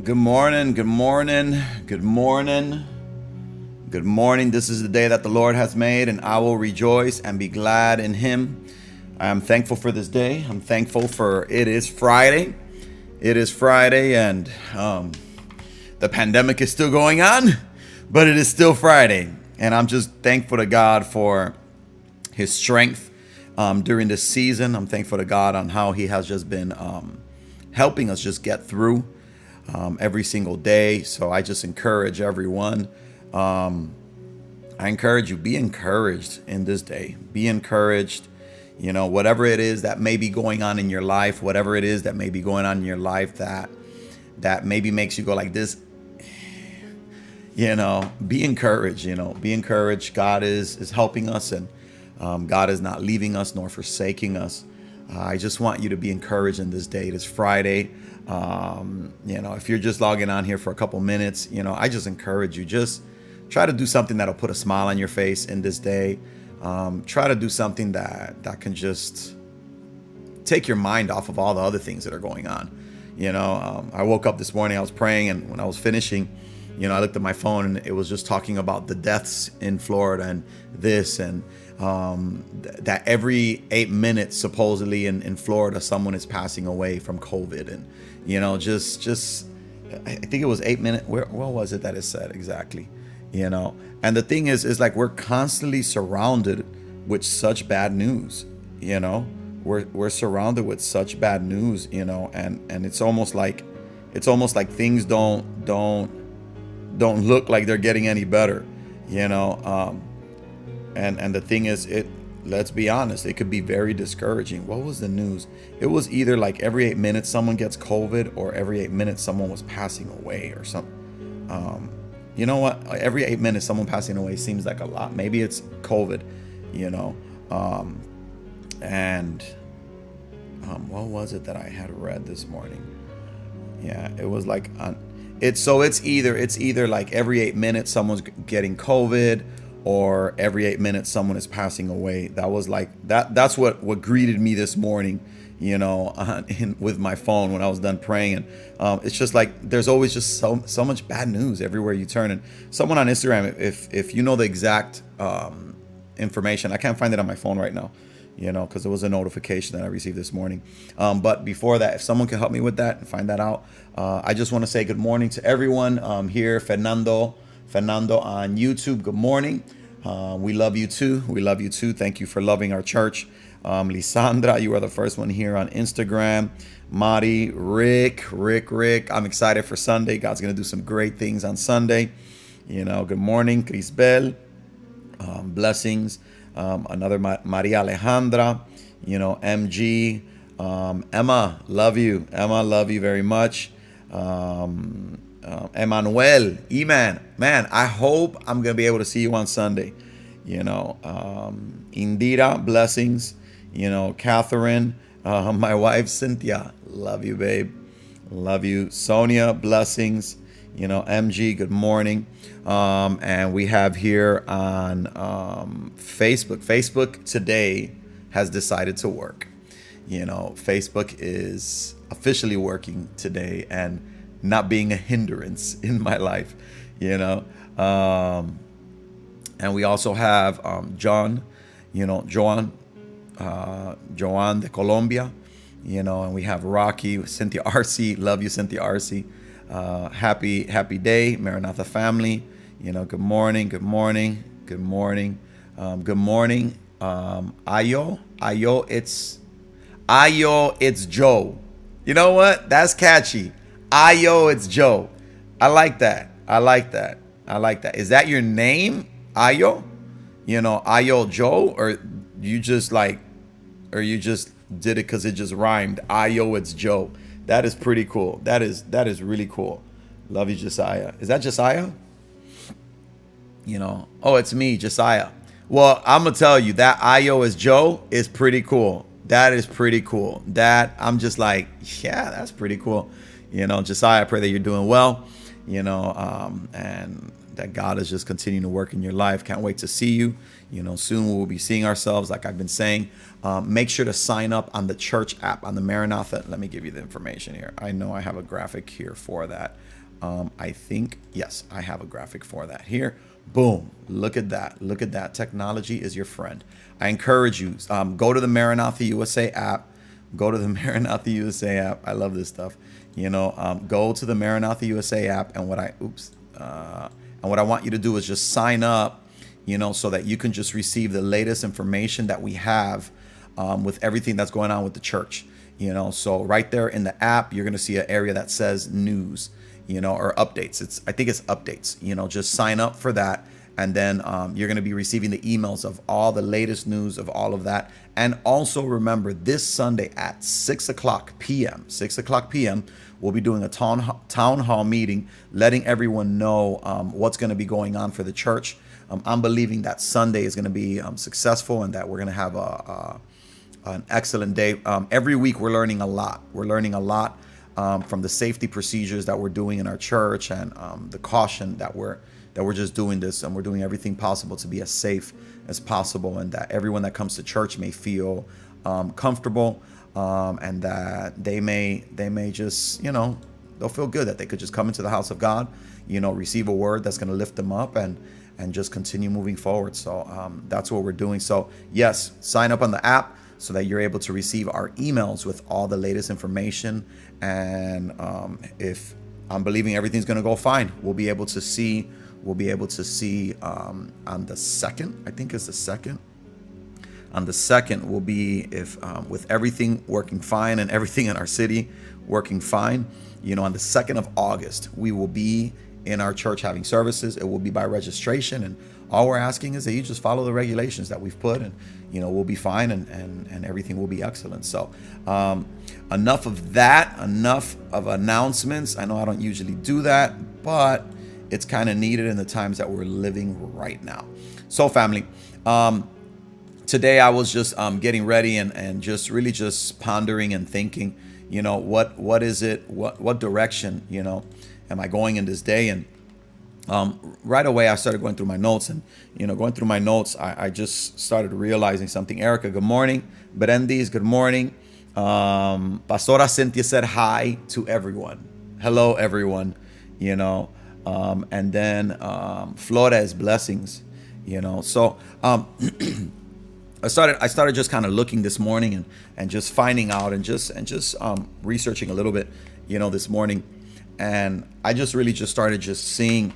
Good morning, good morning, good morning, good morning. This is the day that the Lord has made, and I will rejoice and be glad in Him. I am thankful for this day. I'm thankful for it is Friday. It is Friday, and the pandemic is still going on, but it is still Friday. And I'm just thankful to God for His strength during this season. I'm thankful to God on how He has just been helping us just get through every single day. So I just encourage everyone. I encourage you, be encouraged in this day. Be encouraged. You know, whatever it is that may be going on in your life, whatever it is that may be going on in your life that maybe makes you go like this, be encouraged. Be encouraged. God is helping us, and God is not leaving us nor forsaking us. I just want you to be encouraged in this day. It is Friday. If you're just logging on here for a couple minutes, I just encourage you, just try to do something that'll put a smile on your face in this day. Try to do something that can just take your mind off of all the other things that are going on. I woke up this morning, I was praying, and when I was finishing, I looked at my phone and it was just talking about the deaths in Florida and this, and that every 8 minutes supposedly in Florida someone is passing away from COVID. And just I think it was 8 minutes. Where was it that it said exactly? And the thing is like we're constantly surrounded with such bad news. We're surrounded with such bad news, and it's almost like things don't look like they're getting any better. And the thing is, let's be honest, it could be very discouraging. What was the news? It was either like every 8 minutes someone gets COVID, or every 8 minutes someone was passing away or something. You know what? Every 8 minutes someone passing away seems like a lot. Maybe it's COVID, and what was it that I had read this morning? Yeah, it was like it's either like every 8 minutes someone's getting COVID, or every 8 minutes someone is passing away. That was like that's what greeted me this morning, with my phone when I was done praying. And it's just like there's always just so much bad news everywhere you turn. And someone on Instagram, if you know the exact information, I can't find it on my phone right now, because it was a notification that I received this morning. But before that, if someone can help me with that and find that out, I just want to say good morning to everyone here. Fernando on YouTube, good morning. We love you too. We love you too. Thank you for loving our church. Lisandra, you are the first one here on Instagram. Mari, Rick. I'm excited for Sunday. God's going to do some great things on Sunday. Good morning, Crisbel. Blessings. Another Maria Alejandra, MG. Emma, love you. Emma, love you very much. Emmanuel, E-Man, man, I hope I'm going to be able to see you on Sunday. Indira, blessings. Catherine, my wife, Cynthia, love you, babe. Love you. Sonia, blessings. MG, good morning. And we have here on Facebook. Facebook today has decided to work. Facebook is officially working today and not being a hindrance in my life, and we also have Joan de Colombia, and we have Rocky, Cynthia RC, love you, Cynthia RC. Happy day, Maranatha family. Good morning. Good morning. Ayo, it's Joe. You know what? That's catchy. Ayo, it's Joe. I like that. Is that your name, Ayo? Ayo Joe, or you just did it because it just rhymed? Ayo, it's Joe. That is pretty cool. That is really cool. Love you, Josiah. Is that Josiah? Oh, it's me, Josiah. Well, I'm gonna tell you that Ayo is Joe is pretty cool. That is pretty cool. That I'm just like, yeah, that's pretty cool. Josiah, I pray that you're doing well. And that God is just continuing to work in your life. Can't wait to see you. Soon we'll be seeing ourselves, like I've been saying. Make sure to sign up on the church app, on the Maranatha. Let me give you the information here. I know I have a graphic here for that. I think, yes, I have a graphic for that here. Boom. Look at that. Look at that. Technology is your friend. I encourage you, go to the Maranatha USA app. Go to the Maranatha USA app. I love this stuff. Go to the Maranatha USA app, and what I want you to do is just sign up, so that you can just receive the latest information that we have with everything that's going on with the church. So right there in the app, you're going to see an area that says news, or updates. I think it's updates. Just sign up for that. And then you're going to be receiving the emails of all the latest news of all of that. And also remember, this Sunday at 6 o'clock p.m., we'll be doing a town hall meeting, letting everyone know what's going to be going on for the church. I'm believing that Sunday is going to be successful, and that we're going to have an excellent day. Every week we're learning a lot. We're learning a lot from the safety procedures that we're doing in our church, and the caution that we're just doing this, and we're doing everything possible to be as safe as possible, and that everyone that comes to church may feel comfortable, and that they may just, they'll feel good that they could just come into the house of God, receive a word that's going to lift them up, and just continue moving forward. So that's what we're doing. So yes, sign up on the app so that you're able to receive our emails with all the latest information. And if I'm believing everything's going to go fine, we'll be able to see on the 2nd. I think it's the 2nd. On the 2nd will be, if with everything working fine and everything in our city working fine, on the 2nd of August, we will be in our church having services. It will be by registration, and all we're asking is that you just follow the regulations that we've put, and we'll be fine, and everything will be excellent. So enough of that, enough of announcements. I know I don't usually do that, but it's kind of needed in the times that we're living right now. So family, today I was just getting ready and just really just pondering and thinking, what is it, what direction, am I going in this day? And right away I started going through my notes, and I just started realizing something. Erica, good morning. Berendis, good morning. Pastora Cynthia said hi to everyone. Hello everyone. And then Flores, blessings. So I started just kind of looking this morning and just finding out and just researching a little bit, this morning. And I just really just started just seeing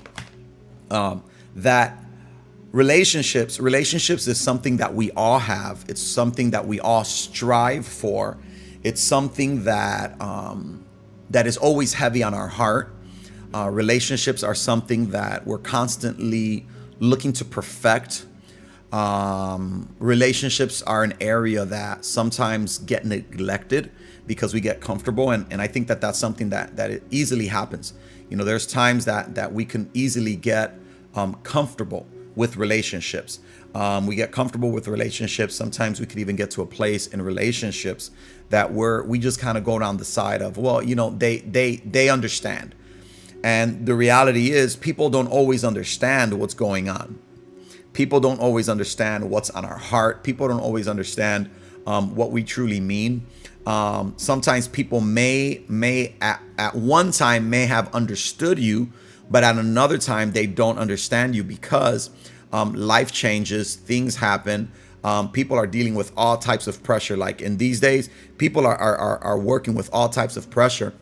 that relationships is something that we all have. It's something that we all strive for. It's something that is always heavy on our heart. Relationships are something that we're constantly looking to perfect. Relationships are an area that sometimes get neglected because we get comfortable, and I think that that's something that it easily happens. There's times that we can easily get comfortable with relationships. We get comfortable with relationships. Sometimes we could even get to a place in relationships that we just kind of go down the side of, well, they understand. And the reality is, people don't always understand what's going on. People don't always understand what's on our heart. People don't always understand what we truly mean. Sometimes people may at one time may have understood you, but at another time they don't understand you because life changes, things happen. People are dealing with all types of pressure. Like in these days, people are working with all types of pressure.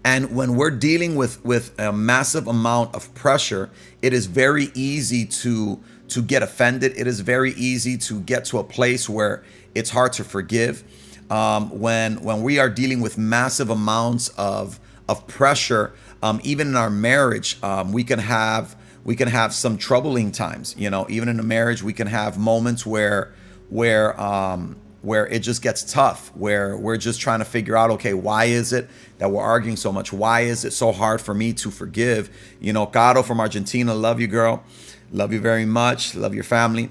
And when we're dealing with a massive amount of pressure, it is very easy to get offended. It is very easy to get to a place where it's hard to forgive. When we are dealing with massive amounts of pressure, even in our marriage, we can have some troubling times. Even in a marriage, we can have moments where it just gets tough, where we're just trying to figure out, okay, why is it that we're arguing so much? Why is it so hard for me to forgive? Caro from Argentina, love you, girl. Love you very much. Love your family.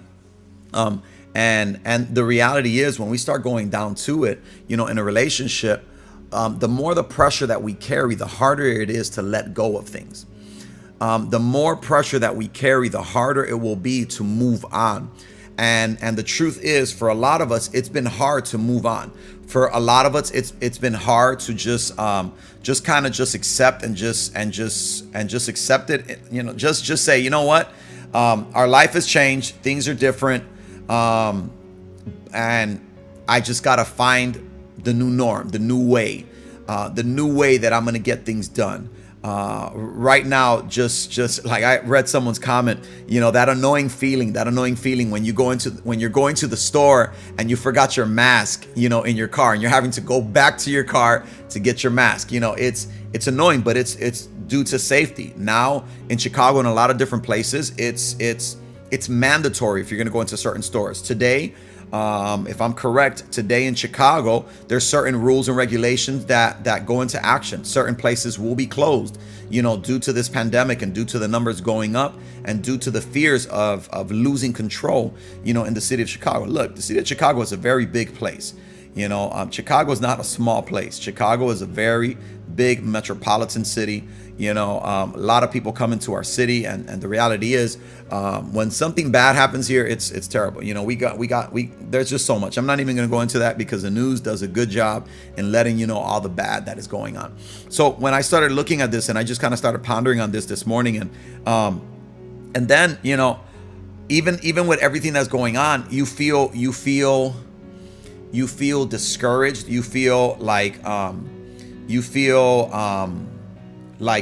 And the reality is, when we start going down to it, in a relationship, the more the pressure that we carry, the harder it is to let go of things. the more pressure that we carry, the harder it will be to move on. And the truth is, for a lot of us, it's been hard to move on. For a lot of us, it's been hard to just kind of just accept and just accept it. Just say, you know what, our life has changed, things are different, and I just gotta find the new norm, the new way that I'm gonna get things done. Right now, just like I read someone's comment, that annoying feeling when you're going to the store and you forgot your mask, in your car, and you're having to go back to your car to get your mask. It's annoying, but it's due to safety. Now in Chicago and a lot of different places, it's mandatory if you're going to go into certain stores today. If I'm correct, today in Chicago, there's certain rules and regulations that go into action. Certain places will be closed, due to this pandemic and due to the numbers going up and due to the fears of losing control, in the city of Chicago. Look, the city of Chicago is a very big place. Chicago is not a small place. Chicago is a very big metropolitan city. A lot of people come into our city, and the reality is, when something bad happens here, it's terrible. There's just so much. I'm not even going to go into that because the news does a good job in letting you know all the bad that is going on. So when I started looking at this, and I just kind of started pondering on this morning, and then even with everything that's going on, you feel discouraged. You feel like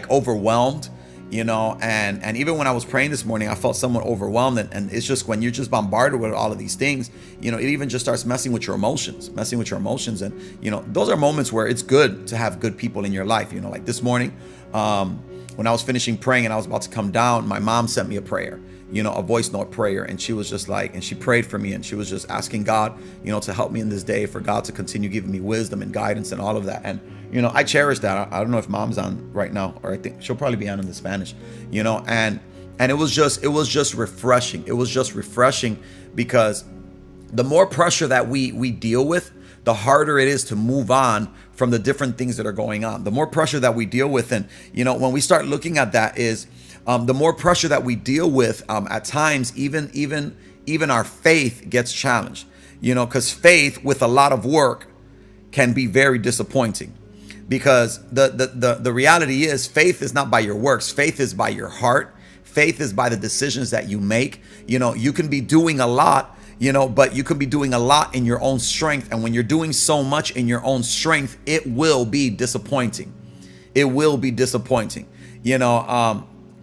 overwhelmed, and even when I was praying this morning, I felt somewhat overwhelmed, and it's just when you're just bombarded with all of these things, it even just starts messing with your emotions, and those are moments where it's good to have good people in your life. Like this morning, when I was finishing praying and I was about to come down, my mom sent me a prayer, a voice note prayer, and she was just like, and she prayed for me, and she was just asking God, to help me in this day, for God to continue giving me wisdom and guidance and all of that. And I cherish that. I don't know if mom's on right now, or I think she'll probably be on in the Spanish, and it was just refreshing. It was just refreshing because the more pressure that we deal with, the harder it is to move on from the different things that are going on. The more pressure that we deal with, and when we start looking at that, is the more pressure that we deal with, at times even our faith gets challenged, because faith with a lot of work can be very disappointing. Because the reality is, faith is not by your works. Faith is by your heart. Faith is by the decisions that you make. You can be doing a lot, but you could be doing a lot in your own strength. And when you're doing so much in your own strength, it will be disappointing. It will be disappointing.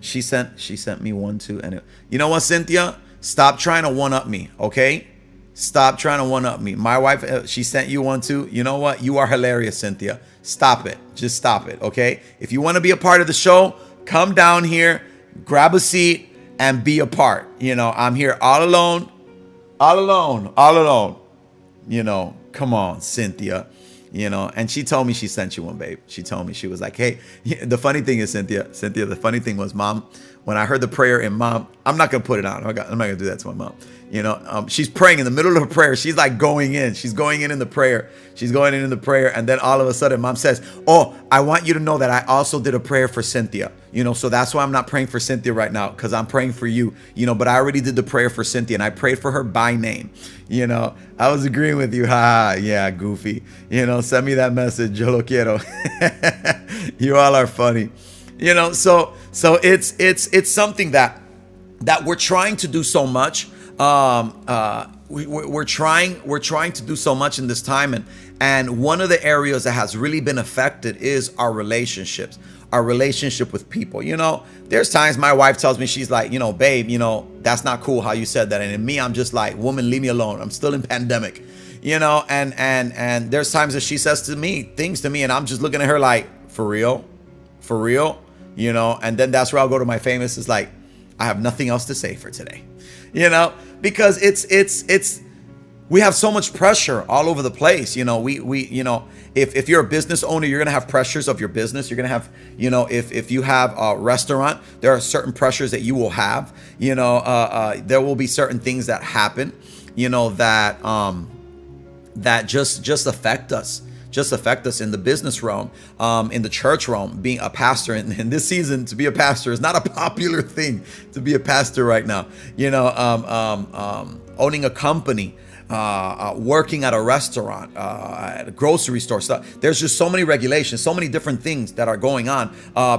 She sent me one too. And you know what, Cynthia? Stop trying to one-up me, okay? Stop trying to one-up me. My wife, she sent you one too. You know what? You are hilarious, Cynthia. Stop it. Just stop it, okay? If you want to be a part of the show, come down here, grab a seat, and be a part. I'm here all alone. Come on, Cynthia. And she told me she sent you one, babe. She told me, she was like, hey, the funny thing is, Cynthia, the funny thing was, Mom, when I heard the prayer in Mom, I'm not going to put it on. I'm not going to do that to my mom. She's praying in the middle of her prayer. She's like going in. She's going in the prayer. She's going in the prayer. And then all of a sudden, Mom says, oh, I want you to know that I also did a prayer for Cynthia. So that's why I'm not praying for Cynthia right now, because I'm praying for you, but I already did the prayer for Cynthia, and I prayed for her by name. I was agreeing with you. Ha, yeah, goofy. Send me that message. Yo lo quiero. You all are funny. So it's something that we're trying to do so much. We're trying to do so much in this time, and one of the areas that has really been affected is our relationships. Our relationship with people. There's times my wife tells me, she's like, babe, that's not cool how you said that. And in me, I'm just like, woman, leave me alone. I'm still in pandemic, and there's times that she says things to me, and I'm just looking at her like, for real, and then that's where I'll go to my famous, is like, I have nothing else to say for today, because we have so much pressure all over the place. If you're a business owner, you're going to have pressures of your business. You're going to have, if you have a restaurant, there are certain pressures that you will have. There will be certain things that happen, that just affect us. just affect us in the business realm, in the church realm. Being a pastor in this season, to be a pastor is not a popular thing to be a pastor right now. Owning a company, working at a restaurant, at a grocery store, stuff. There's just so many regulations, so many different things that are going on.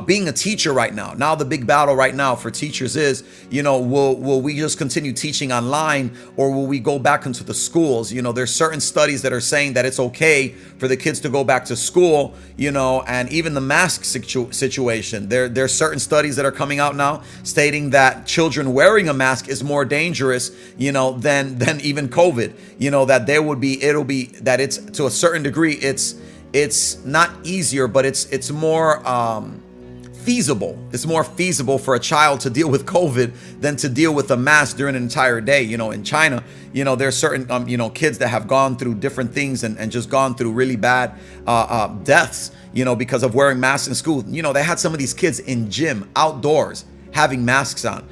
Being a teacher right now, the big battle right now for teachers is, will we just continue teaching online, or will we go back into the schools? There's certain studies that are saying that it's okay for the kids to go back to school, and even the mask situation. There's certain studies that are coming out now stating that children wearing a mask is more dangerous, than even COVID. That it's to a certain degree, it's not easier, but it's more feasible. It's more feasible for a child to deal with COVID than to deal with a mask during an entire day. In China, there's certain kids that have gone through different things and just gone through really bad deaths, because of wearing masks in school. They had some of these kids in gym outdoors having masks on.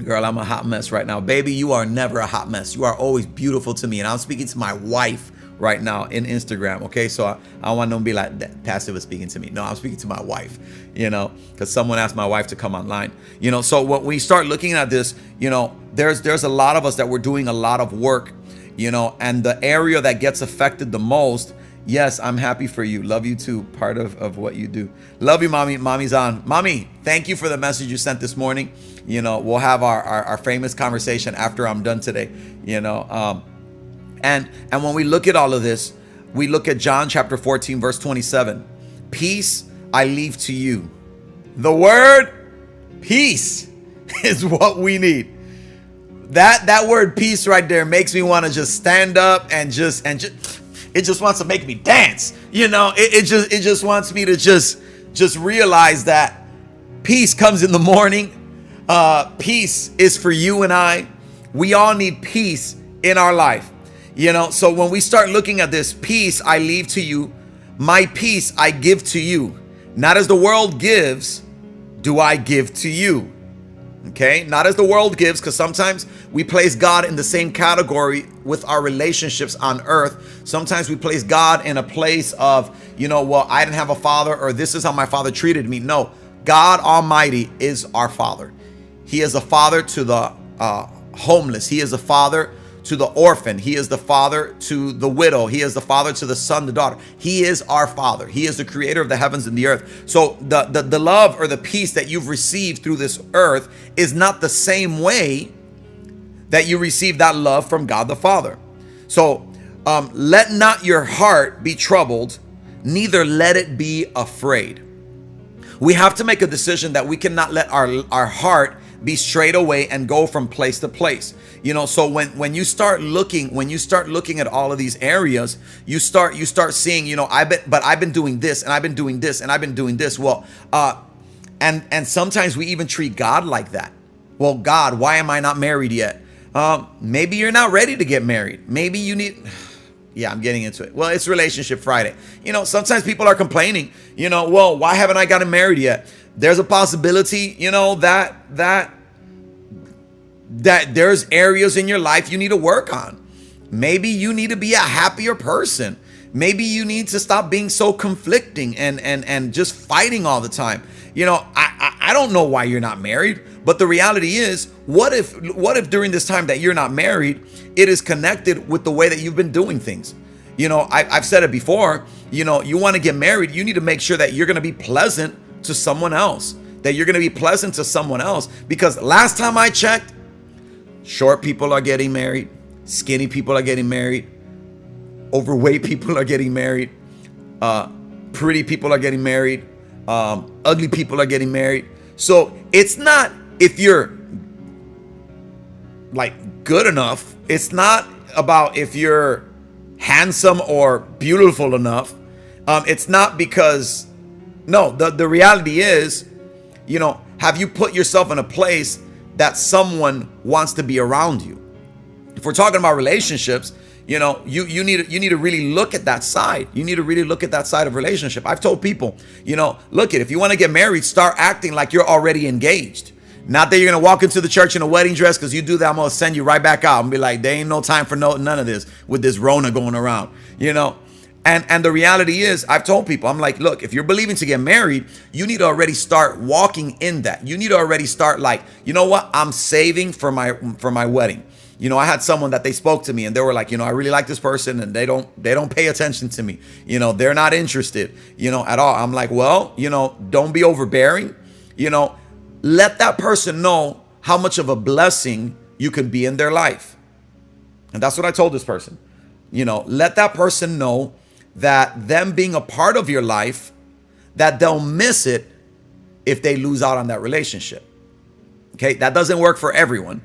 Girl, I'm a hot mess right now. Baby, you are never a hot mess. You are always beautiful to me. And I'm speaking to my wife right now in Instagram, okay? So I want them to be like, Pastor was speaking to me. No, I'm speaking to my wife, because someone asked my wife to come online. So when we start looking at this, there's a lot of us that we're doing a lot of work, and the area that gets affected the most. Yes, I'm happy for you. Love you too. Part of what you do. Love you, Mommy. Mommy's on. Mommy, thank you for the message you sent this morning. We'll have our famous conversation after I'm done today. And when we look at all of this, we look at John chapter 14, verse 27. Peace I leave to you. The word peace is what we need. That word peace right there makes me want to just stand up and just it just wants to make me dance. It just wants me to just realize that peace comes in the morning. Peace is for you and I. We all need peace in our life. So when we start looking at this, peace I leave to you, my peace I give to you. Not as the world gives, do I give to you. Okay, not as the world gives, because sometimes we place God in the same category with our relationships on earth. Sometimes we place God in a place of, I didn't have a father, or this is how my father treated me. No, God Almighty is our Father. He is a father to the homeless. He is a father to the orphan. He is the father to the widow. He is the father to the son, the daughter. He is our Father. He is the creator of the heavens and the earth. So the love or the peace that you've received through this earth is not the same way that you receive that love from God the Father. So let not your heart be troubled, neither let it be afraid. We have to make a decision that we cannot let our heart be straight away and go from place to place. So when you start looking at all of these areas, you start seeing, I've been doing this, and I've been doing this, and I've been doing this. Well, and sometimes we even treat God like that. Well, God, why am I not married yet? Maybe you're not ready to get married. Maybe you need. Yeah, I'm getting into it. Well, it's Relationship Friday. Sometimes people are complaining, well, why haven't I gotten married yet? There's a possibility, that there's areas in your life you need to work on. Maybe you need to be a happier person. Maybe you need to stop being so conflicting and just fighting all the time. I don't know why you're not married, but the reality is, what if during this time that you're not married, it is connected with the way that you've been doing things? I've said it before, you want to get married, you need to make sure that you're going to be pleasant to someone else, because last time I checked, short people are getting married, skinny people are getting married, overweight people are getting married, pretty people are getting married, ugly people are getting married. So it's not if you're like good enough. It's not about if you're handsome or beautiful enough. It's not because, no, the reality is, have you put yourself in a place that someone wants to be around you? If we're talking about relationships, you need to really look at that side. You need to really look at that side of relationship. I've told people, look if you want to get married, start acting like you're already engaged. Not that you're going to walk into the church in a wedding dress, because you do that, I'm going to send you right back out and be like, there ain't no time for none of this with this Rona going around. And the reality is, I've told people, I'm like, look, if you're believing to get married, you need to already start walking in that. You need to already start like, you know what? I'm saving for my wedding. You know, I had someone that they spoke to me and they were like, you know, I really like this person and they don't pay attention to me. You know, they're not interested, you know, at all. I'm like, well, you know, don't be overbearing. You know, let that person know how much of a blessing you can be in their life. And that's what I told this person. You know, let that person know that them being a part of your life, that they'll miss it if they lose out on that relationship. Okay, that doesn't work for everyone.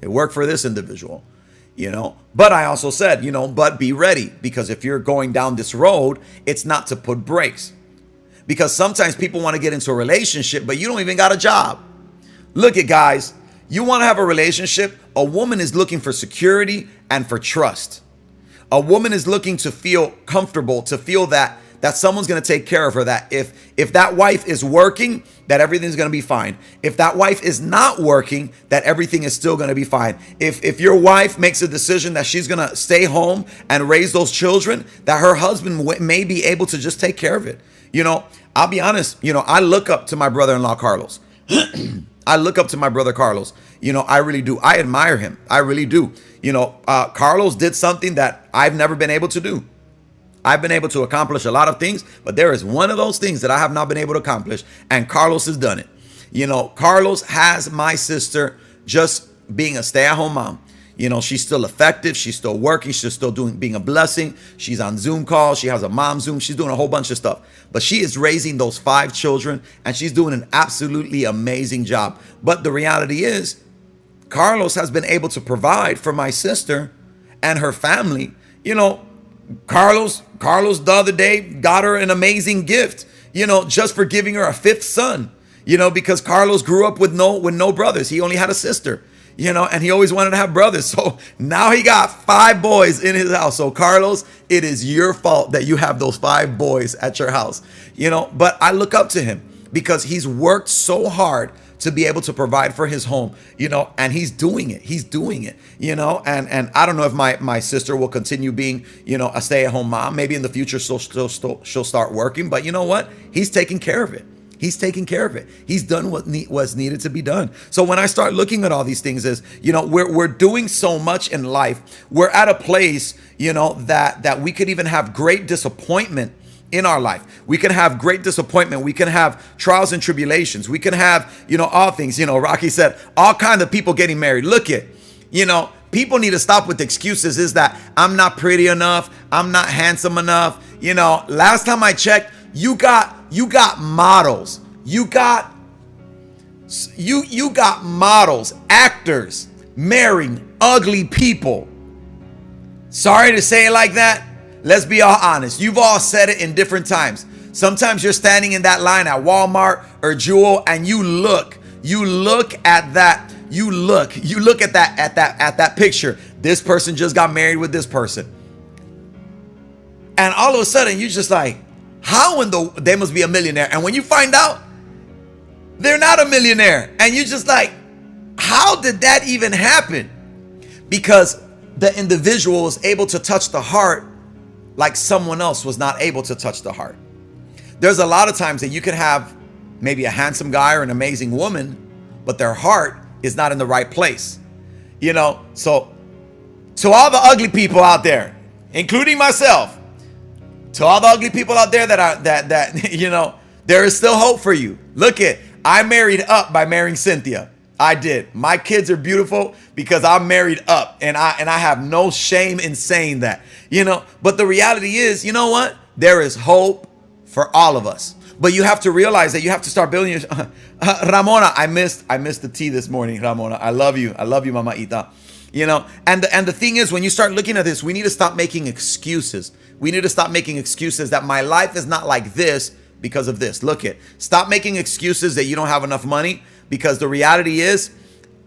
It worked for this individual, you know. But I also said, you know, but be ready, because if you're going down this road, it's not to put brakes. Because sometimes people want to get into a relationship, but you don't even got a job. Look at guys, you want to have a relationship, a woman is looking for security and for trust. A woman is looking to feel comfortable, to feel that someone's going to take care of her, that if that wife is working, that everything's going to be fine. If that wife is not working, that everything is still going to be fine. If your wife makes a decision that she's going to stay home and raise those children, that her husband may be able to just take care of it. You know, I'll be honest, you know, I look up to my brother-in-law, Carlos. I look up to my brother, Carlos. You know, I really do. I admire him. I really do. You know, Carlos did something that I've never been able to do. I've been able to accomplish a lot of things, but there is one of those things that I have not been able to accomplish, and Carlos has done it. You know, Carlos has my sister just being a stay-at-home mom. You know, she's still effective. She's still working. She's still being a blessing. She's on Zoom calls. She has a mom Zoom. She's doing a whole bunch of stuff. But she is raising those 5 children, and she's doing an absolutely amazing job. But the reality is, Carlos has been able to provide for my sister and her family. You know, Carlos the other day got her an amazing gift, you know, just for giving her a 5th son, you know, because Carlos grew up with no brothers. He only had a sister, you know, and he always wanted to have brothers. So now he got 5 boys in his house. So Carlos, it is your fault that you have those 5 boys at your house, you know, but I look up to him because he's worked so hard to be able to provide for his home, you know, and he's doing it, you know, and I don't know if my sister will continue being, you know, a stay-at-home mom. Maybe in the future she'll start working, but you know what? He's taking care of it. He's taking care of it. He's done what's needed to be done. So when I start looking at all these things, is, you know, we're doing so much in life. We're at a place, you know, that we could even have great disappointment in our life. We can have great disappointment. We can have trials and tribulations. We can have, you know, all things. You know, Rocky said, all kinds of people getting married. Look at, you know, people need to stop with excuses. Is that I'm not pretty enough, I'm not handsome enough. You know, last time I checked, you got models. You got models, actors marrying ugly people. Sorry to say it like that. Let's be all honest. You've all said it in different times. Sometimes you're standing in that line at Walmart or Jewel, and you look at that. You look at that picture. This person just got married with this person. And all of a sudden you're just like, how they must be a millionaire. And when you find out they're not a millionaire, and you're just like, how did that even happen? Because the individual was able to touch the heart like someone else was not able to touch the heart. There's a lot of times that you can have maybe a handsome guy or an amazing woman, but their heart is not in the right place. You know, so to all the ugly people out there, including myself, to all the ugly people out there that you know, there is still hope for you. Look at, I married up by marrying Cynthia. I did. My kids are beautiful because I'm married up, and I have no shame in saying that, you know. But the reality is, you know what? There is hope for all of us. But you have to realize that you have to start building your Ramona, I missed the tea this morning, Ramona. I love you, Mamaita. You know, and the thing is, when you start looking at this, we need to stop making excuses. We need to stop making excuses that my life is not like this because of this. Look at, stop making excuses that you don't have enough money. Because the reality is,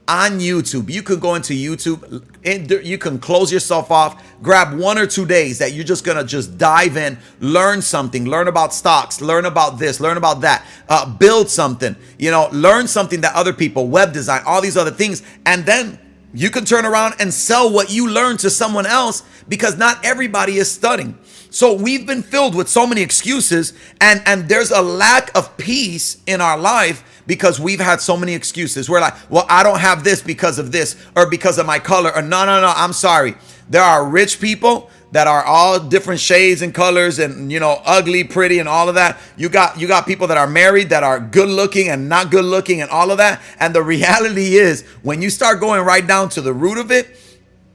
on YouTube, you could go into YouTube, you can close yourself off, grab 1 or 2 days that you're just gonna just dive in, learn something, learn about stocks, learn about this, learn about that, build something, you know, learn something that other people, web design, all these other things, and then you can turn around and sell what you learned to someone else, because not everybody is studying. So we've been filled with so many excuses, and there's a lack of peace in our life because we've had so many excuses. We're like, well, I don't have this because of this or because of my color, or no, I'm sorry. There are rich people that are all different shades and colors and, ugly, pretty, and all of that. You got people that are married that are good looking and not good looking and all of that. And the reality is, when you start going right down to the root of it,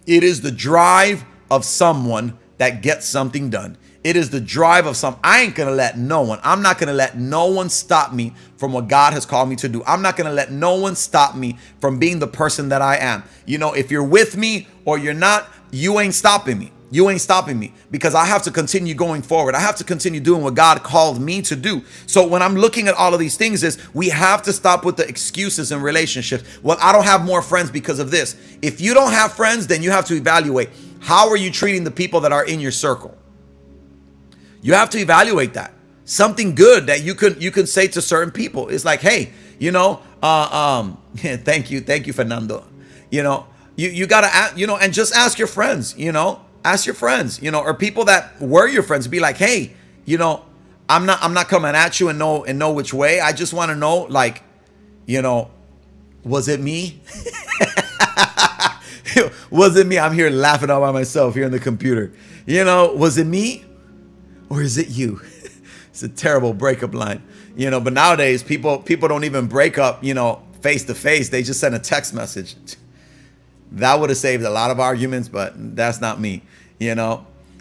it is the drive of someone that gets something done. It is the drive of I ain't going to let no one, I'm not going to let no one stop me from what God has called me to do. I'm not going to let no one stop me from being the person that I am. If you're with me or you're not, you ain't stopping me. You ain't stopping me, because I have to continue going forward. I have to continue doing what God called me to do. So when I'm looking at all of these things, we have to stop with the excuses in relationships. Well, I don't have more friends because of this. If you don't have friends, then you have to evaluate, how are you treating the people that are in your circle? You have to evaluate that. Something good that you can say to certain people is like, hey, thank you, Fernando. You gotta, and just ask your friends, ask your friends, or people that were your friends, be like, hey, I'm not coming at you in no which way. I just want to know, like, was it me? Was it me? I'm here laughing all by myself here on the computer. Was it me or is it you? It's a terrible breakup line, but nowadays people don't even break up, face to face. They just send a text message. That would have saved a lot of arguments, but that's not me,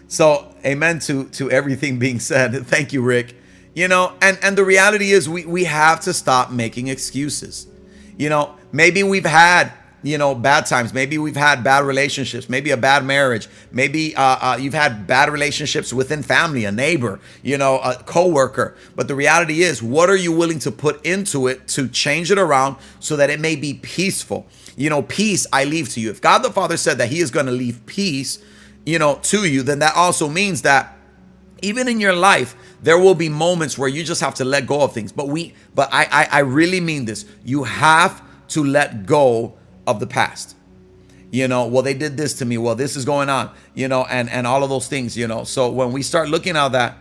So amen to everything being said. Thank you, Rick. And the reality is we have to stop making excuses. Maybe we've had, bad times. Maybe we've had bad relationships, maybe a bad marriage. Maybe you've had bad relationships within family, a neighbor, a coworker. But the reality is, what are you willing to put into it to change it around so that it may be peaceful? Peace I leave to you. If God the Father said that he is going to leave peace, to you, then that also means that even in your life, there will be moments where you just have to let go of things. But I really mean this. You have to let go of the past. Well, they did this to me. Well, this is going on, and all of those things, So when we start looking at that,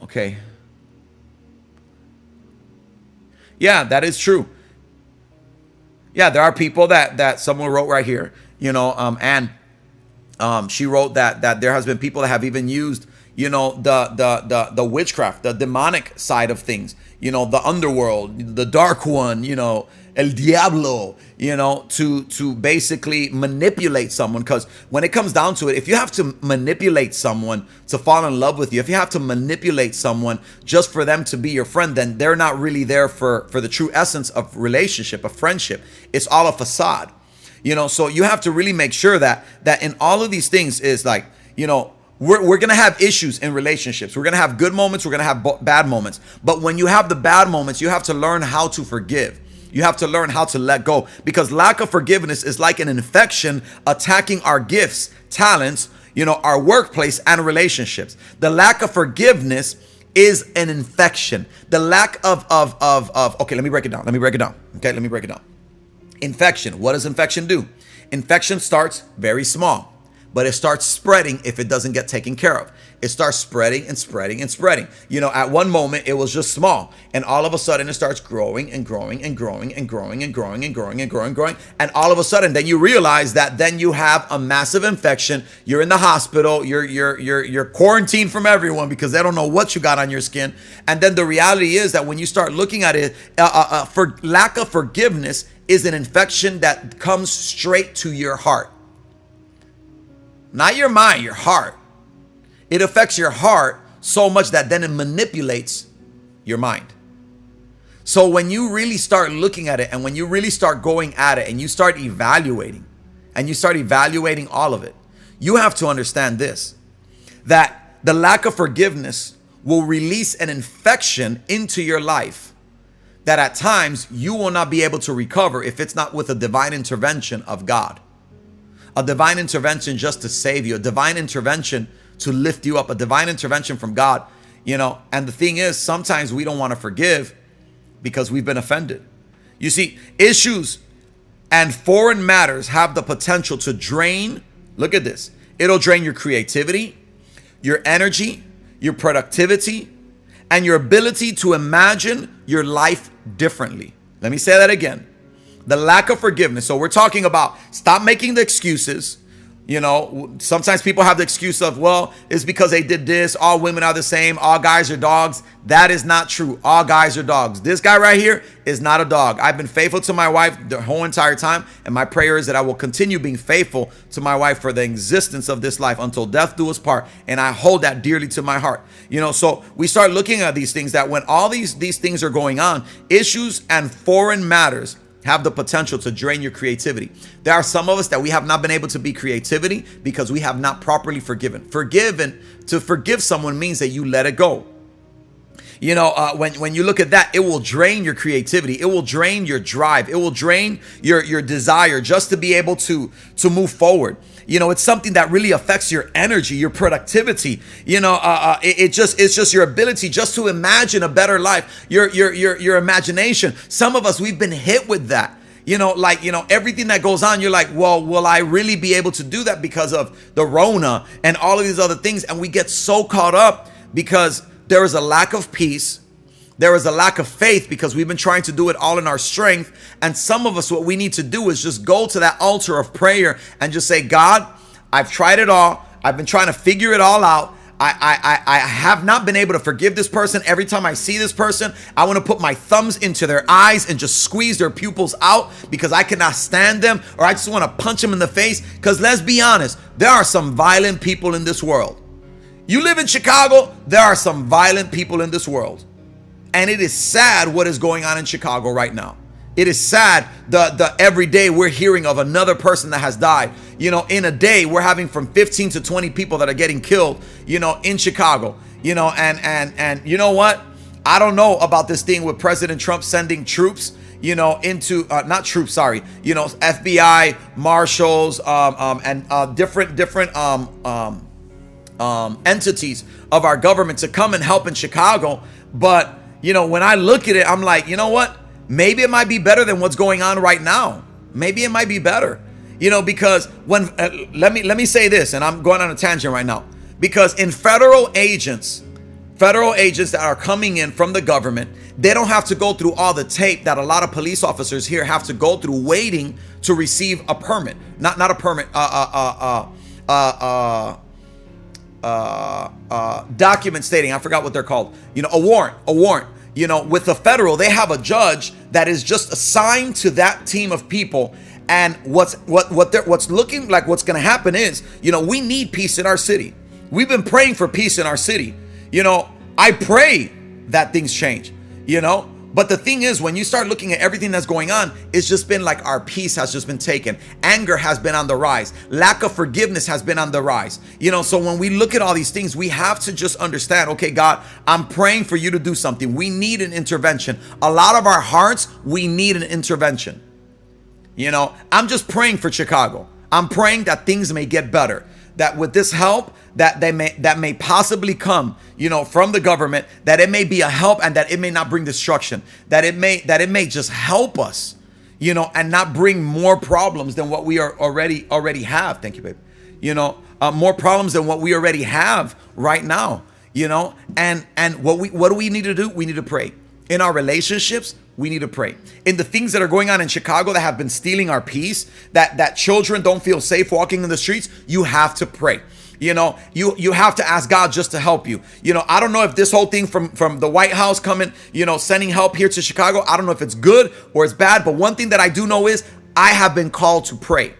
okay. Yeah, that is true. Yeah, there are people that someone wrote right here, and she wrote that there has been people that have even used, the witchcraft, the demonic side of things, the underworld, the dark one, El Diablo, to basically manipulate someone. Because when it comes down to it, if you have to manipulate someone to fall in love with you, if you have to manipulate someone just for them to be your friend, then they're not really there for the true essence of relationship, of friendship. It's all a facade, so you have to really make sure that in all of these things is like, we're going to have issues in relationships. We're going to have good moments. We're going to have bad moments. But when you have the bad moments, you have to learn how to forgive. You have to learn how to let go, because lack of forgiveness is like an infection attacking our gifts, talents, our workplace and relationships. The lack of forgiveness is an infection. The lack of okay, let me break it down. Okay, let me break it down. Infection. What does infection do? Infection starts very small, but it starts spreading if it doesn't get taken care of. It starts spreading and spreading and spreading. At one moment it was just small, and all of a sudden it starts growing and growing and growing and growing and growing and growing and growing and growing. And all of a sudden, then you realize that then you have a massive infection. You're in the hospital. You're quarantined from everyone because they don't know what you got on your skin. And then the reality is that when you start looking at it, for lack of forgiveness is an infection that comes straight to your heart. Not your mind, your heart. It affects your heart so much that then it manipulates your mind. So when you really start looking at it, and when you really start going at it, and you start evaluating all of it, you have to understand this, that the lack of forgiveness will release an infection into your life that at times you will not be able to recover if it's not with a divine intervention of God. A divine intervention just to save you, a divine intervention to lift you up, a divine intervention from God, and the thing is, sometimes we don't want to forgive because we've been offended. You see, issues and foreign matters have the potential to drain, look at this, it'll drain your creativity, your energy, your productivity, and your ability to imagine your life differently. Let me say that again. The lack of forgiveness. So we're talking about stop making the excuses. You know, sometimes people have the excuse of, well, it's because they did this. All women are the same. All guys are dogs. That is not true. All guys are dogs. This guy right here is not a dog. I've been faithful to my wife the whole entire time. And my prayer is that I will continue being faithful to my wife for the existence of this life until death do us part. And I hold that dearly to my heart. You know, so we start looking at these things that when all these things are going on, issues and foreign matters have the potential to drain your creativity. There are some of us that we have not been able to be creativity because we have not properly forgiven. To forgive someone means that you let it go. You know, when you look at that, it will drain your creativity. It will drain your drive. It will drain your desire just to be able to move forward. You know, it's something that really affects your energy, your productivity. You know, it's just your ability just to imagine a better life. Your imagination. Some of us, we've been hit with that. You know, like, you know, everything that goes on, you're like, well, will I really be able to do that because of the Rona and all of these other things? And we get so caught up because there is a lack of peace. There is a lack of faith because we've been trying to do it all in our strength. And some of us, what we need to do is just go to that altar of prayer and just say, God, I've tried it all. I've been trying to figure it all out. I have not been able to forgive this person. Every time I see this person, I want to put my thumbs into their eyes and just squeeze their pupils out because I cannot stand them, or I just want to punch them in the face. Because let's be honest, there are some violent people in this world. You live in Chicago, there are some violent people in this world. And it is sad what is going on in Chicago right now. It is sad the every day we're hearing of another person that has died. You know, in a day we're having from 15 to 20 people that are getting killed, you know, in Chicago. You know, and you know what? I don't know about this thing with President Trump sending troops, you know, into not troops, sorry, you know, FBI, marshals, and different entities of our government to come and help in Chicago. But you know, when I look at it, I'm like, you know what? Maybe it might be better than what's going on right now. Maybe it might be better, you know, because when let me say this, and I'm going on a tangent right now, because in federal agents that are coming in from the government, they don't have to go through all the tape that a lot of police officers here have to go through waiting to receive a permit, not a permit, document stating, I forgot what they're called, you know, a warrant. You know, with the federal, they have a judge that is just assigned to that team of people. And what's looking like what's going to happen is, you know, we need peace in our city. We've been praying for peace in our city. You know, I pray that things change, you know. But the thing is, when you start looking at everything that's going on, it's just been like our peace has just been taken. Anger has been on the rise. Lack of forgiveness has been on the rise. You know, so when we look at all these things, we have to just understand, okay, God, I'm praying for you to do something. We need an intervention. A lot of our hearts, we need an intervention. You know, I'm just praying for Chicago. I'm praying that things may get better. That with this help that may possibly come, you know, from the government, that it may be a help and that it may not bring destruction, that it may just help us, you know, and not bring more problems than what we are already have. Thank you, babe. You know, more problems than what we already have right now, you know, and what do we need to do? We need to pray. In our relationships, we need to pray. In the things that are going on in Chicago that have been stealing our peace, that children don't feel safe walking in the streets, you have to pray. You know, you have to ask God just to help you. You know, I don't know if this whole thing from the White House coming, you know, sending help here to Chicago, I don't know if it's good or it's bad. But one thing that I do know is I have been called to pray.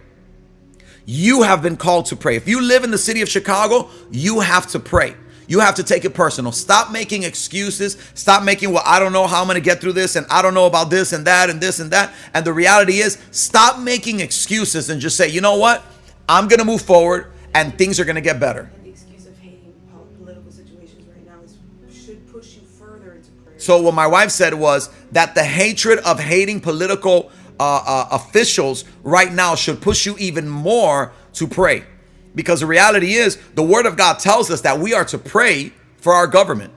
You have been called to pray. If you live in the city of Chicago, you have to pray. You have to take it personal. Stop making excuses. Stop making, well, I don't know how I'm going to get through this, and I don't know about this and that and this and that. And the reality is, stop making excuses and just say, you know what? I'm going to move forward and things are going to get better. And the excuse of hating political situations right now should push you further into prayer. So what my wife said was that the hatred of hating political officials right now should push you even more to pray. Because the reality is, the word of God tells us that we are to pray for our government.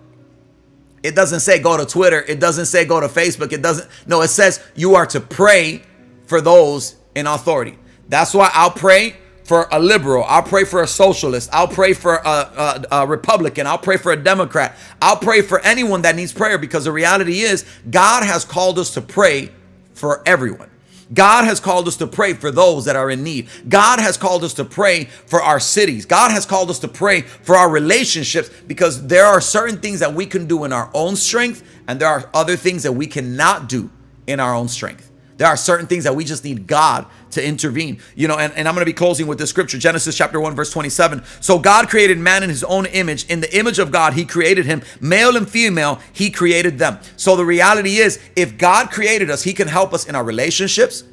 It doesn't say go to Twitter. It doesn't say go to Facebook. It says you are to pray for those in authority. That's why I'll pray for a liberal. I'll pray for a socialist. I'll pray for a Republican. I'll pray for a Democrat. I'll pray for anyone that needs prayer, because the reality is God has called us to pray for everyone. God has called us to pray for those that are in need. God has called us to pray for our cities. God has called us to pray for our relationships, because there are certain things that we can do in our own strength, and there are other things that we cannot do in our own strength. There are certain things that we just need God to intervene. And I'm going to be closing with this scripture, Genesis chapter 1, verse 27. So God created man in his own image. In the image of God, he created him. Male and female, he created them. So the reality is, if God created us, he can help us in our relationships,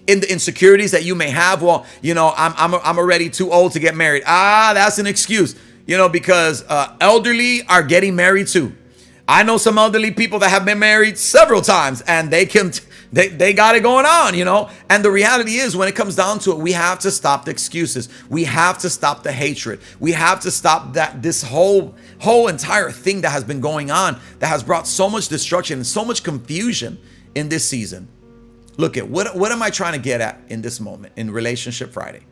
in the insecurities that you may have. Well, I'm already too old to get married. That's an excuse, because elderly are getting married too. I know some elderly people that have been married several times, and they got it going on, And the reality is, when it comes down to it, we have to stop the excuses. We have to stop the hatred. We have to stop this whole entire thing that has been going on, that has brought so much destruction and so much confusion in this season. Look at what am I trying to get at in this moment in Relationship Friday?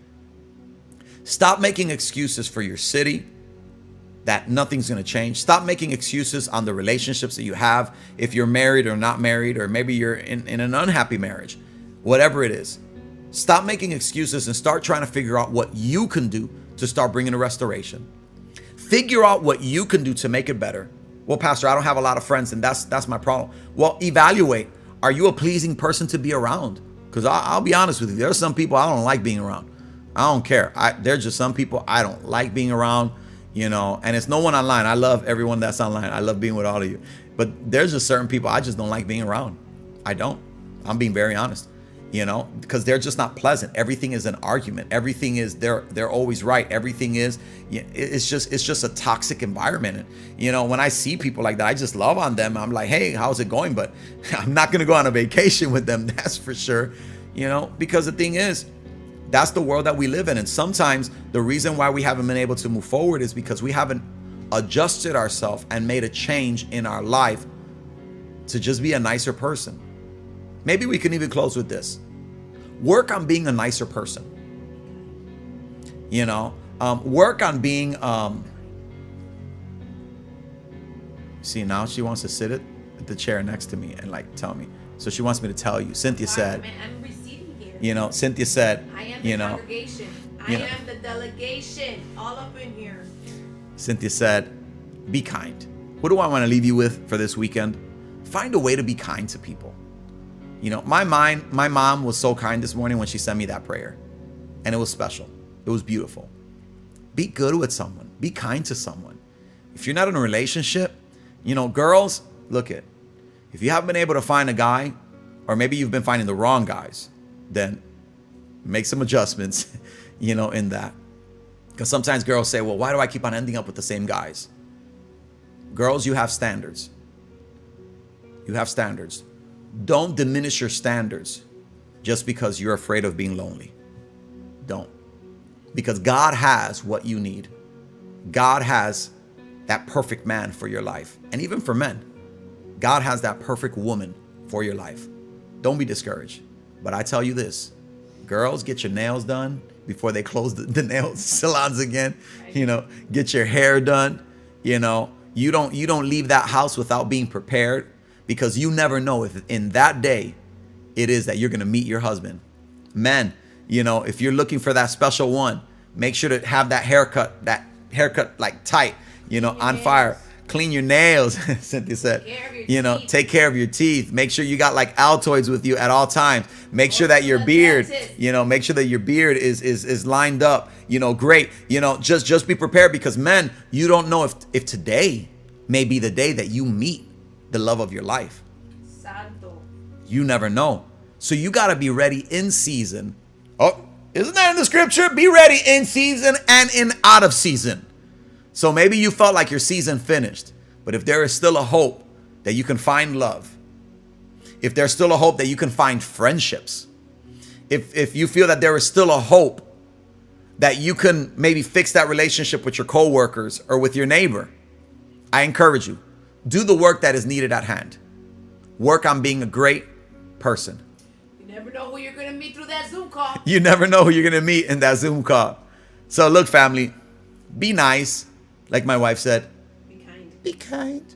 Stop making excuses for your city that nothing's going to change. Stop making excuses on the relationships that you have, if you're married or not married, or maybe you're in an unhappy marriage, whatever it is. Stop making excuses and start trying to figure out what you can do to start bringing a restoration. Figure out what you can do to make it better. Well, Pastor, I don't have a lot of friends, and that's my problem. Well, evaluate. Are you a pleasing person to be around? Because I'll be honest with you, there are some people I don't like being around. I don't care. There's just some people I don't like being around. And it's no one online. I love everyone that's online. I love being with all of you. But there's just certain people I just don't like being around. I don't. I'm being very honest, because they're just not pleasant. Everything is an argument. Everything is they're always right. Everything is, it's just a toxic environment. And, when I see people like that, I just love on them. I'm like, hey, how's it going? But I'm not going to go on a vacation with them. That's for sure. Because the thing is, that's the world that we live in. And sometimes the reason why we haven't been able to move forward is because we haven't adjusted ourselves and made a change in our life to just be a nicer person. Maybe we can even close with this. Work on being a nicer person. Work on being, see, now she wants to sit at the chair next to me and tell me. So she wants me to tell you. Cynthia said, Cynthia said, I am the congregation. I am the delegation, all up in here. Cynthia said, be kind. What do I want to leave you with for this weekend? Find a way to be kind to people. My mom was so kind this morning when she sent me that prayer, and it was special. It was beautiful. Be good with someone. Be kind to someone. If you're not in a relationship, girls, look it. If you haven't been able to find a guy, or maybe you've been finding the wrong guys, then make some adjustments, in that. Because sometimes girls say, well, why do I keep on ending up with the same guys? Girls, you have standards. You have standards. Don't diminish your standards just because you're afraid of being lonely. Don't. Because God has what you need. God has that perfect man for your life. And even for men, God has that perfect woman for your life. Don't be discouraged. But I tell you this, girls, get your nails done before they close the nail salons again. Get your hair done. You don't leave that house without being prepared, because you never know if in that day it is that you're going to meet your husband. Men, if you're looking for that special one, make sure to have that haircut tight, on fire. Clean your nails, Cynthia said. Take care of your teeth. Make sure you got Altoids with you at all times. Make sure that your beard, make sure that your beard is lined up, great. Just be prepared, because men, you don't know if today may be the day that you meet the love of your life. Santo. You never know. So you got to be ready in season. Oh, isn't that in the scripture? Be ready in season and in out of season. So maybe you felt like your season finished, but if there is still a hope that you can find love, if there's still a hope that you can find friendships, if you feel that there is still a hope that you can maybe fix that relationship with your coworkers or with your neighbor, I encourage you, do the work that is needed at hand. Work on being a great person. You never know who you're gonna meet through that Zoom call. You never know who you're gonna meet in that Zoom call. So look, family, be nice, like my wife said. Be kind. Be kind.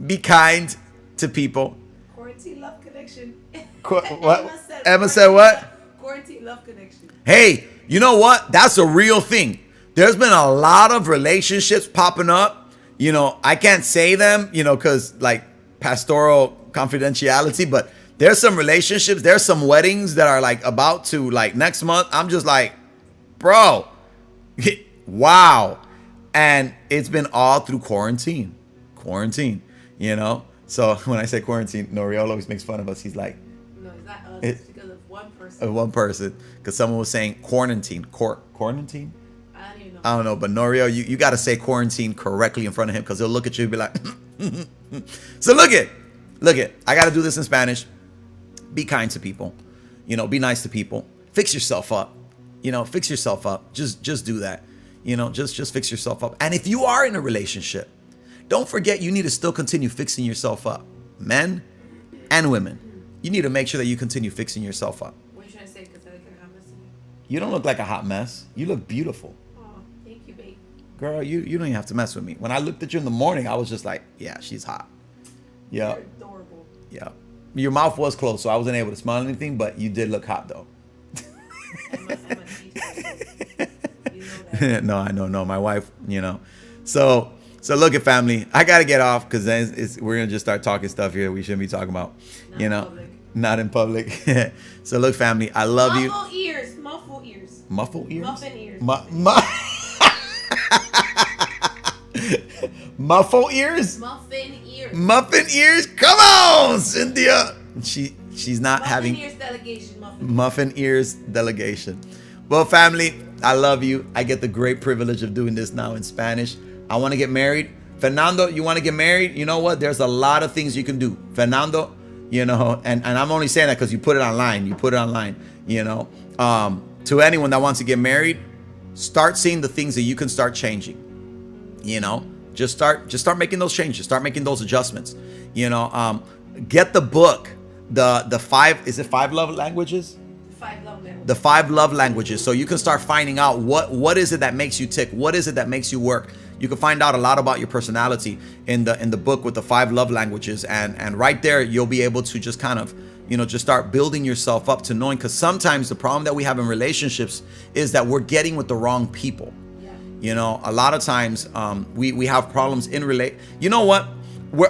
Be kind to people. Quarantine love connection. What? Emma said what? Quarantine love connection. Hey, you know what? That's a real thing. There's been a lot of relationships popping up. You know, I can't say them, you know, because like pastoral confidentiality, but there's some relationships, there's some weddings that are like about to like next month. I'm just like, bro, wow. And it's been all through quarantine, you know? So when I say quarantine, Noriel always makes fun of us. He's like, no, it's not us. It's because of one person. One person. Because someone was saying quarantine. Quarantine? I don't even know. I don't know. But Noriel, you got to say quarantine correctly in front of him because he'll look at you and be like, so look it. I got to do this in Spanish. Be kind to people. You know, be nice to people. Fix yourself up. You know, fix yourself up. Just do that. You know, just fix yourself up. And if you are in a relationship, don't forget you need to still continue fixing yourself up. Men and women. You need to make sure that you continue fixing yourself up. What are you trying to say? Because I look like a hot mess to me. You don't look like a hot mess. You look beautiful. Oh, thank you, babe. Girl, you don't even have to mess with me. When I looked at you in the morning, I was just like, yeah, she's hot. Yeah. You're adorable. Yeah. Your mouth was closed, so I wasn't able to smell anything, but you did look hot, though. I'm a teacher. You know that. No, I know. No, my wife, you know. So look at family. I got to get off because then we're going to just start talking stuff here we shouldn't be talking about, Not you in know. public. Not in public. So look, family, I love you. Muffle ears. Muffle ears. Muffle ears? Muffin ears. Muffle ears? Muffin ears. Muffin ears? Come on, Cynthia. She's not having Muffin ears delegation. muffin ears delegation. Well, family, I love you. I get the great privilege of doing this now in Spanish. I want to get married. Fernando, you want to get married? You know what? There's a lot of things you can do. Fernando, you know, and I'm only saying that because you put it online. You know. To anyone that wants to get married, start seeing the things that you can start changing. You know, just start making those changes. Start making those adjustments. You know, get the book, the 5 love languages? 5 love languages. The 5 love languages. So you can start finding out what is it that makes you tick? What is it that makes you work? You can find out a lot about your personality in the book with the 5 love languages. And right there, you'll be able to just kind of, you know, just start building yourself up to knowing, because sometimes the problem that we have in relationships is that we're getting with the wrong people. Yeah. You know, a lot of times we have problems in You know what?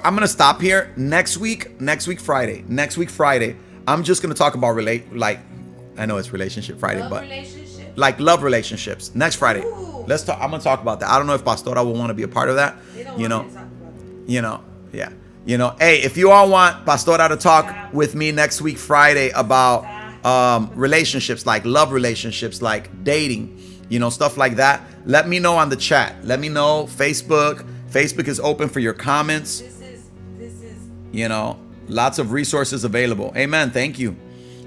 I'm going to stop here. Next week Friday, I'm just going to talk about I know it's Relationship Friday, Love but relationship. like love relationships. Next Friday. Ooh. Let's talk. I'm going to talk about that. I don't know if Pastora will want to be a part of that. They don't You want know, me to talk about it. you know, yeah. You know, hey, if you all want Pastora to talk with me next week, Friday, about relationships, like love relationships, like dating, you know, stuff like that, let me know on the chat. Let me know. Facebook is open for your comments. This is. You know, lots of resources available. Amen. Thank you.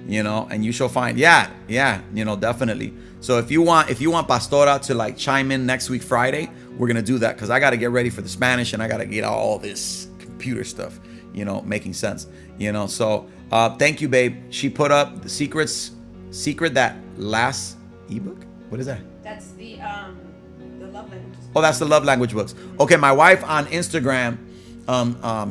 You know, and you shall find. Yeah, you know, definitely. So if you want Pastora to like chime in next week, Friday, we're going to do that, because I got to get ready for the Spanish and I got to get all this computer stuff, you know, making sense, you know. So thank you, babe. She put up the secret that last ebook. What is that? That's the love languages. Oh, that's the love language books. Okay, my wife on Instagram,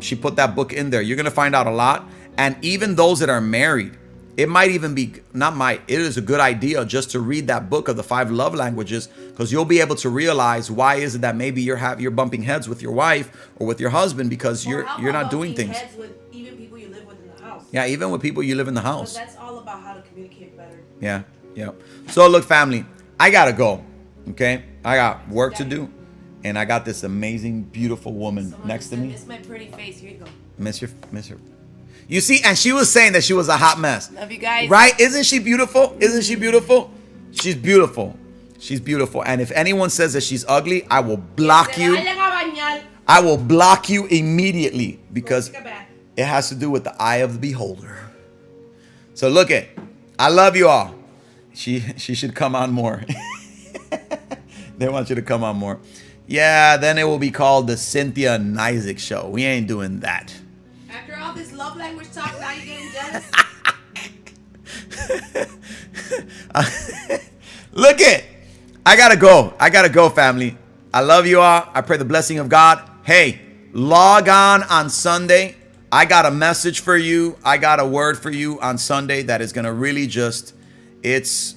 she put that book in there. You're gonna find out a lot, and even those that are married, it might even be it is a good idea just to read that book of the 5 love languages, because you'll be able to realize why is it that maybe you're bumping heads with your wife or with your husband because you're not doing things. Heads with even people you live with in the house. Yeah, even with people you live in the house. But that's all about how to communicate better. Yeah. So look, family, I gotta go. Okay, I got work to do, and I got this amazing, beautiful woman next to me. Miss my pretty face. Here you go. Miss her. You see, and she was saying that she was a hot mess. Love you guys. Right? Isn't she beautiful? She's beautiful. She's beautiful. And if anyone says that she's ugly, I will block you. I will block you immediately, because it has to do with the eye of the beholder. So look it. I love you all. She should come on more. They want you to come on more. Yeah, then it will be called the Cynthia and Nisaac Show. We ain't doing that. After all this love language talk, now you're getting jealous? I gotta go. I gotta go, family. I love you all. I pray the blessing of God. Hey, log on Sunday. I got a message for you. I got a word for you on Sunday that is gonna really just, it's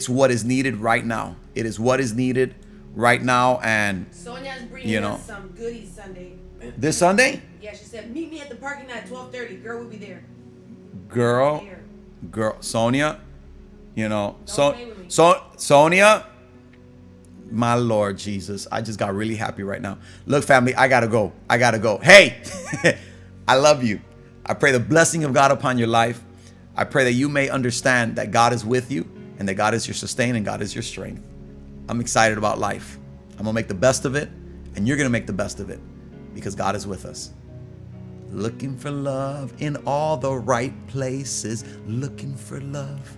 what is needed right now. It is what is needed right now. And Sonia's bringing us some goodies Sunday. This Sunday? Yeah, she said, meet me at the parking lot at 12:30. Girl will be there. Girl, Sonia, Don't Sonia, my Lord Jesus, I just got really happy right now. Look, family, I gotta go. Hey, I love you. I pray the blessing of God upon your life. I pray that you may understand that God is with you and that God is your sustain and God is your strength. I'm excited about life. I'm gonna make the best of it, and you're gonna make the best of it because God is with us. Looking for love in all the right places. Looking for love.